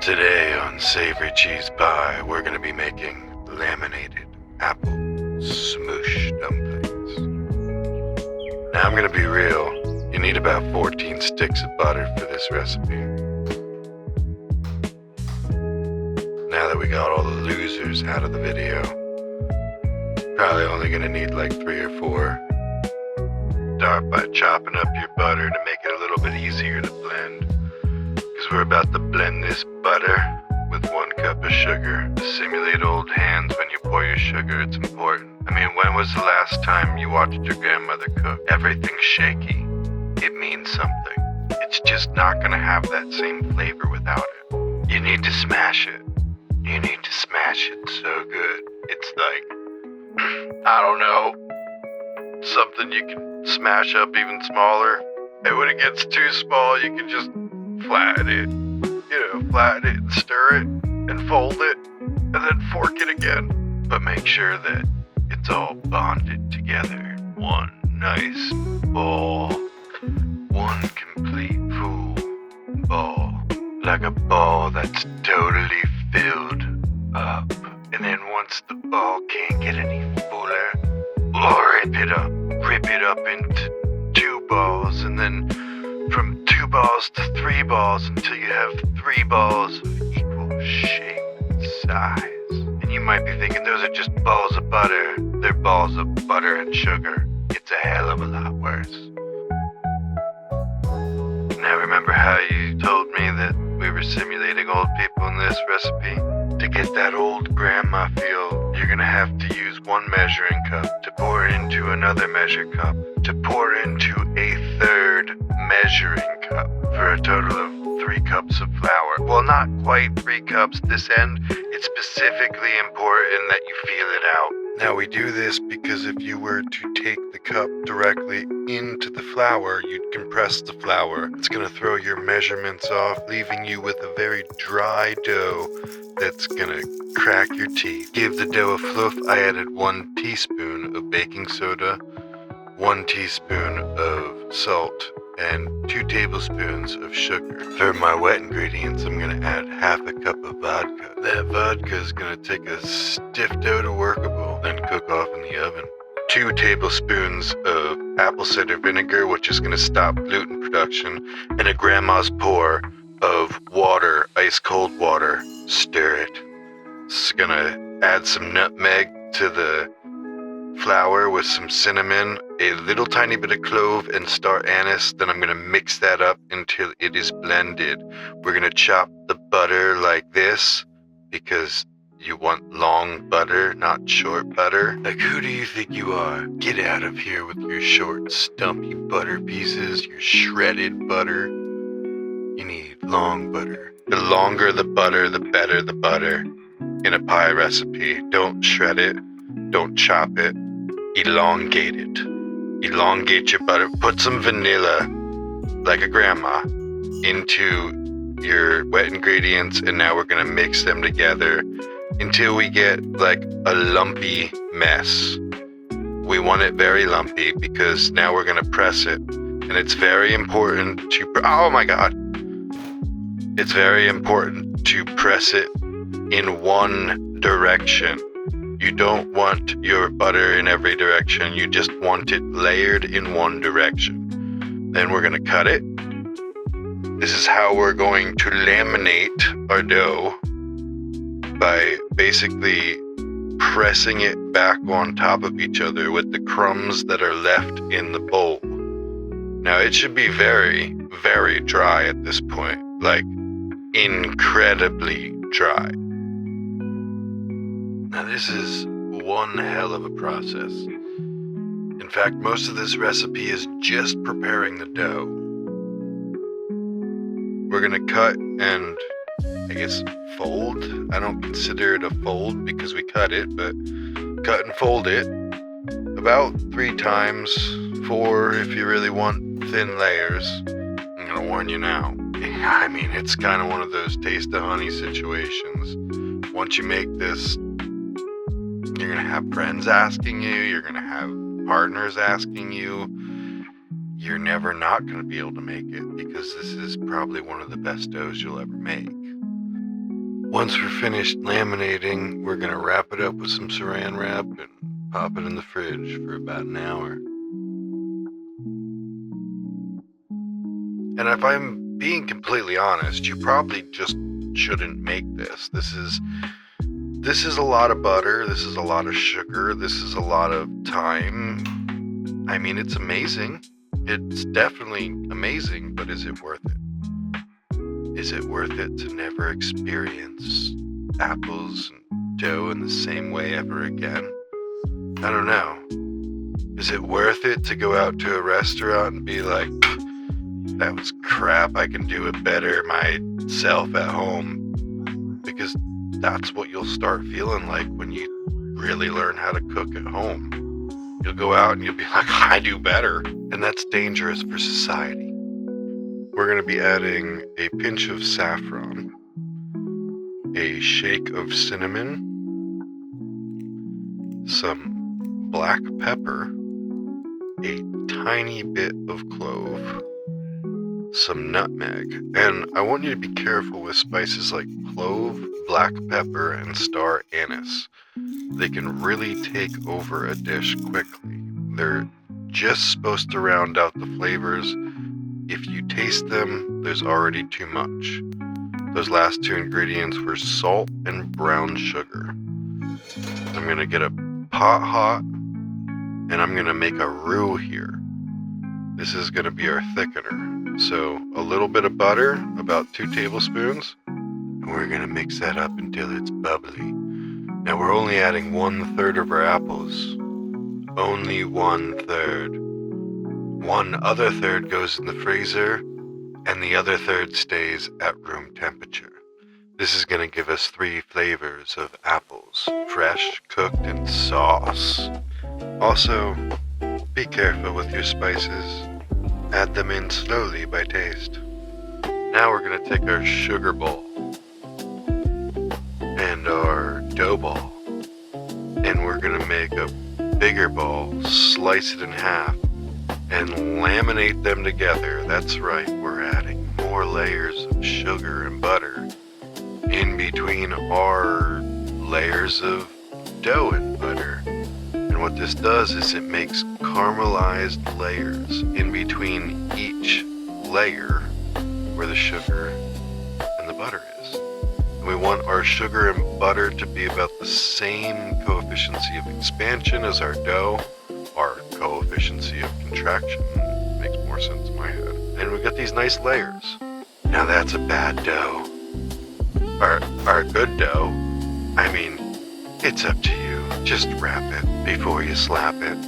Today on Savory Cheese Pie, we're going to be making laminated apple smoosh dumplings. Now I'm going to be real, you need about 14 sticks of butter for this recipe. Now that we got all the losers out of the video, probably only going to need like 3 or 4. Start by chopping up your butter to make it a little bit easier to blend. Because we're about to blend this butter with 1 cup of sugar. To simulate old hands when you pour your sugar, it's important. I mean, when was the last time you watched your grandmother cook? Everything's shaky. It means something. It's just not gonna have that same flavor without it. You need to smash it. You need to smash it so good. It's like, I don't know, something you can smash up even smaller. And when it gets too small, you can just flatten it, flatten it and stir it and fold it and then fork it again. But make sure that it's all bonded together. One nice ball, one complete full ball, like a ball that's totally filled up. And then once the ball can't get any fuller, rip it up into 2 balls, and then from 2 balls to 3 balls until you have 3 balls of equal shape and size. And you might be thinking those are just balls of butter. They're balls of butter and sugar. It's a hell of a lot worse. Now remember how you told me that we were simulating old people in this recipe? To get that old grandma feel, you're gonna have to use 1 measuring cup to pour into another measure cup to pour into a 3rd measuring cup for a total of 3 cups of flour. Well, not quite 3 cups this end. It's specifically important that you feel it out. Now we do this because if you were to take the cup directly into the flour, you'd compress the flour. It's gonna throw your measurements off, leaving you with a very dry dough that's gonna crack your teeth. Give the dough a fluff. I added 1 teaspoon of baking soda, 1 teaspoon of salt, and 2 tablespoons of sugar. For my wet ingredients, I'm gonna add half a cup of vodka. That vodka is gonna take a stiff dough to workable, then cook off in the oven. 2 tablespoons of apple cider vinegar, which is gonna stop gluten production, and a grandma's pour of water, ice cold water. Stir it. It's gonna add some nutmeg to the flour with some cinnamon, a little tiny bit of clove and star anise. Then I'm gonna mix that up until it is blended. We're gonna chop the butter like this because you want long butter, not short butter. Like, who do you think you are? Get out of here with your short, stumpy butter pieces, your shredded butter. You need long butter. The longer the butter, the better the butter. In a pie recipe, don't shred it, don't chop it, elongate it. Elongate your butter. Put some vanilla, like a grandma, into your wet ingredients, and now we're gonna mix them together until we get like a lumpy mess. We want it very lumpy because now we're gonna press it, and it's very important to, oh my god. It's very important to press it in one direction. You don't want your butter in every direction. You just want it layered in one direction. Then we're going to cut it. This is how we're going to laminate our dough, by basically pressing it back on top of each other with the crumbs that are left in the bowl. Now it should be very, very dry at this point. Like, incredibly dry. Now this is one hell of a process. In fact, most of this recipe is just preparing the dough. We're gonna cut and, I guess, fold. I don't consider it a fold because we cut it, but cut and fold it about 3 times, 4 if you really want thin layers. I'm gonna warn you now. I mean, it's kind of one of those taste the honey situations. Once you make this, you're gonna have friends asking you, you're gonna have partners asking you. You're never not gonna be able to make it because this is probably one of the best doughs you'll ever make. Once we're finished laminating, we're gonna wrap it up with some saran wrap and pop it in the fridge for about an hour. And if I'm being completely honest, you probably just shouldn't make this. This is a lot of butter, this is a lot of sugar, this is a lot of time. I mean, it's amazing. It's definitely amazing, but is it worth it? Is it worth it to never experience apples and dough in the same way ever again? I don't know. Is it worth it to go out to a restaurant and be like, that was crap, I can do it better myself at home? Because that's what you'll start feeling like when you really learn how to cook at home. You'll go out and you'll be like, I do better. And that's dangerous for society. We're going to be adding a pinch of saffron, a shake of cinnamon, some black pepper, a tiny bit of clove, some nutmeg. And I want you to be careful with spices like clove, black pepper, and star anise. They can really take over a dish quickly. They're just supposed to round out the flavors. If you taste them, there's already too much. Those last two ingredients were salt and brown sugar. I'm gonna get a pot hot, and I'm gonna make a roux here. This is gonna be our thickener. So a little bit of butter, about 2 tablespoons, and we're gonna mix that up until it's bubbly. Now we're only adding 1/3 of our apples. Only 1/3. 1 other third goes in the freezer, and the other third stays at room temperature. This is going to give us 3 flavors of apples: fresh, cooked, and sauce. Also, be careful with your spices. Add them in slowly by taste. Now we're going to take our sugar bowl and our dough ball, and we're going to make a bigger ball, slice it in half, and laminate them together. That's right, we're adding more layers of sugar and butter in between our layers of dough and butter. And what this does is it makes caramelized layers in between each layer where the sugar and the butter is. And we want our sugar and butter to be about the same coefficient of expansion as our dough. Our coefficient of contraction makes more sense in my head. And we got these nice layers. Now that's a bad dough. Our good dough, I mean, it's up to you. Just wrap it before you slap it.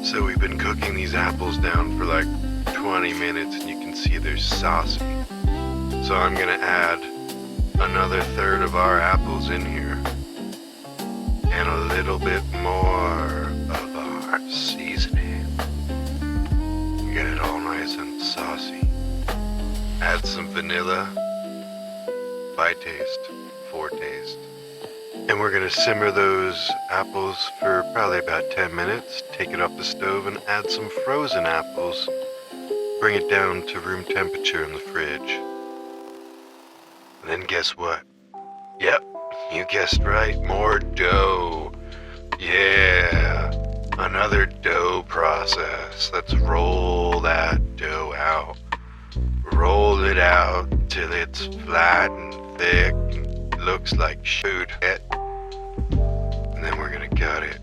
So we've been cooking these apples down for like 20 minutes, and you can see they're saucy. So I'm gonna add another third of our apples in here, and a little bit more of our seasoning. Get it all nice and saucy. Add some vanilla, by taste, for taste. And we're gonna simmer those apples for probably about 10 minutes. Take it off the stove and add some frozen apples. Bring it down to room temperature in the fridge. And then guess what? Yep, you guessed right, more dough. Yeah, another dough process. Let's roll that dough out. Roll it out till it's flat and thick and looks like food. And then we're gonna cut it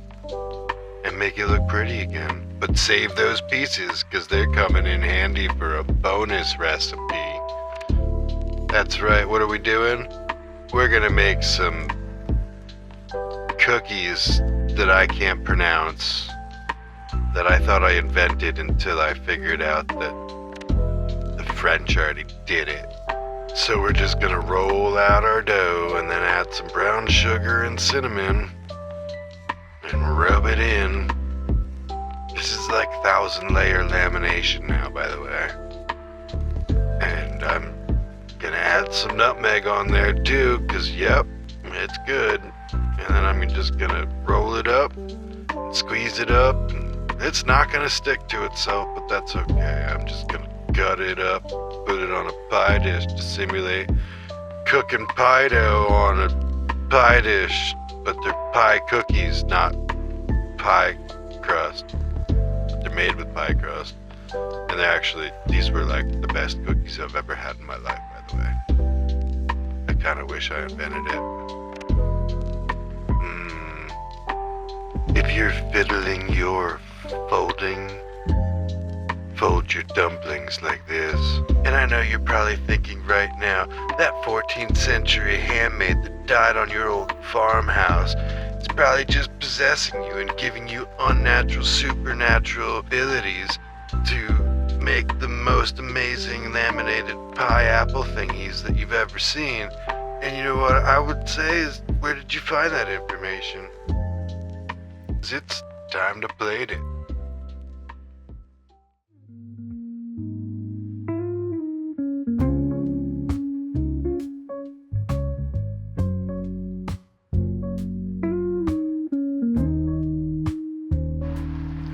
and make it look pretty again. But save those pieces, because they're coming in handy for a bonus recipe. That's right, what are we doing? We're gonna make some cookies that I can't pronounce, that I thought I invented until I figured out that the French already did it. So we're just gonna roll out our dough and then add some brown sugar and cinnamon and rub it in. This is like 1,000-layer lamination now, by the way. And I'm gonna add some nutmeg on there too, because yep, it's good. And then I'm just gonna roll it up, squeeze it up. It's not gonna stick to itself, but that's okay. I'm just gonna cut it up, put it on a pie dish to simulate cooking pie dough on a pie dish, but they're pie cookies, not pie crust. They're made with pie crust. And these were like the best cookies I've ever had in my life, by the way. I kind of wish I invented it. If you're fiddling your folding, fold your dumplings like this. And I know you're probably thinking right now, that 14th century handmaid that died on your old farmhouse is probably just possessing you and giving you unnatural, supernatural abilities to make the most amazing laminated pie apple thingies that you've ever seen. And you know what I would say is, where did you find that information? 'Cause it's time to plate it.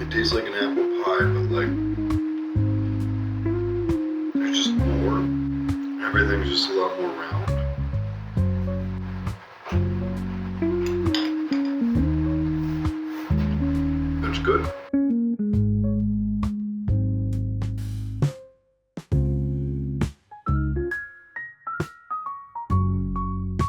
It tastes like an apple pie, but like there's just more. Everything's just a lot more round. That's good.